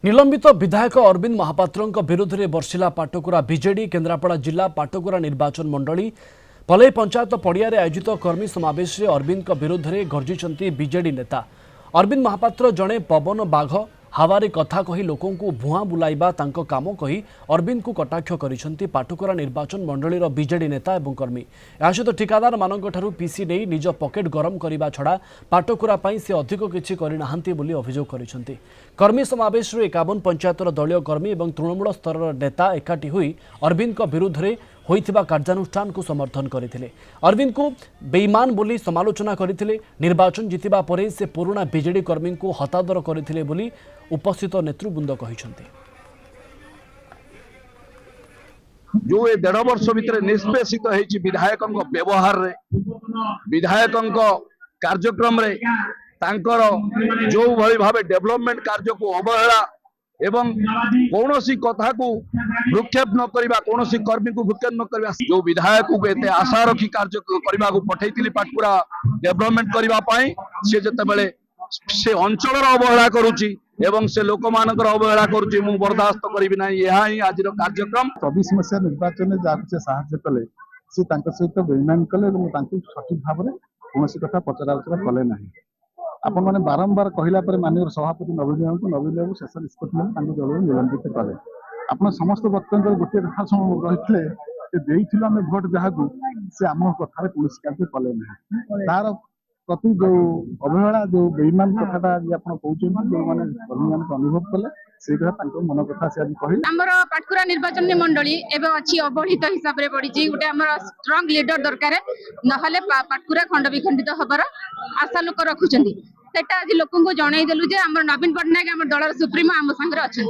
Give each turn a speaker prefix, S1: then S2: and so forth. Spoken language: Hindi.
S1: निलंबित विधायक अरविंद महापात्र विरोध में बर्षिला पाटकुरा बीजेडी केन्द्रापड़ा जिला पाटकुरा निर्वाचन मंडली पलई पंचायत पड़िया आयोजित कर्मी समावेश अरविंद विरोध में गर्जिंट बीजेडी नेता। अरविंद महापात्र जड़े पवन बाघ हावारे कथा कही लोकों को भुआ बुलाइबा तांको काम कही अरविंद को कटाक्ष करिसेंती पाटकुरा निर्वाचन मंडलीर बीजेडी नेता एवं कर्मी। या सहित ठिकादार मानक ठारू पीसी नहीं निज पकेट गरम करने छड़ा पाटकुरा पाई से अधिक किछि करिनाहांती बोली अभियोग करिसेंती। कर्मी समावेश 51 पंचायतर दलीय कर्मी और तृणमूल स्तर नेता एकाठी हुई अरविंद विरुद्ध में होइथिबा कार्यानुष्ठान को समर्थन करथिले। अरविंद को बेईमान बोली समालोचना करथिले। निर्वाचन जितिबा परे से पुराना बीजेडी कर्मी को हतादर करथिले बोली उपस्थित नेतृवृंद कहिसंते।
S2: जो ए 1.5 वर्ष भितर निष्पेषित होइछि विधायक व्यवहार रे विधायक कार्यक्रम रे तांकर जो भली भावे डेवलपमेंट कार्य को अवहेला एवं कौनसी कथा को भ्रुक्षेप न करबा कौनसी कर्मी को भ्रुक्षेप न करबा जो विधायक को एते आशा रखी कार्य करबा को पठैतिली पाटकुरा डेवलपमेंट करबा पाई से जते बेले से अंचल अवहेला करूची एवं से लोक मानकर अवहेला करूची मु बर्दाश्त करिबि ना। यहा ही आज कार्यक्रम
S3: 24 मसीहा निर्वाचन में जहाँ साहाଯ୍य कले से सहित बेईमान कले सठिक भाव में कौन कथा पचराउचरा कले ना। आपण मैंने बारंबार कहला माननीय सभापति नवीन बाबू शेष निष्पत्ति दल निलंबित कले। आप समस्त वक्ता गोटे कथा रही आम भोट जहाँ से आम कथार कौन कार्य कले ना। तार प्रति जो अवहेला जो बेईमान कथाटा आप कहते जो मैंने कर्मी मान अनुभव कले से मन कथा से आज कहले।
S4: हमर पाटकुरा निर्वाचन मंडली एवं अच्छी अवहेलित हिसाब से पड़ी गोटे हमर स्ट्रांग लीडर दरकार नहले पाटकुरा खंड विखंडित हबार आशा लोक रखुचंदी। सेटा आज लोक को जनई देलु जे हमर नवीन पटनायक हमर दलर सुप्रीमो आम संगे अच्छा।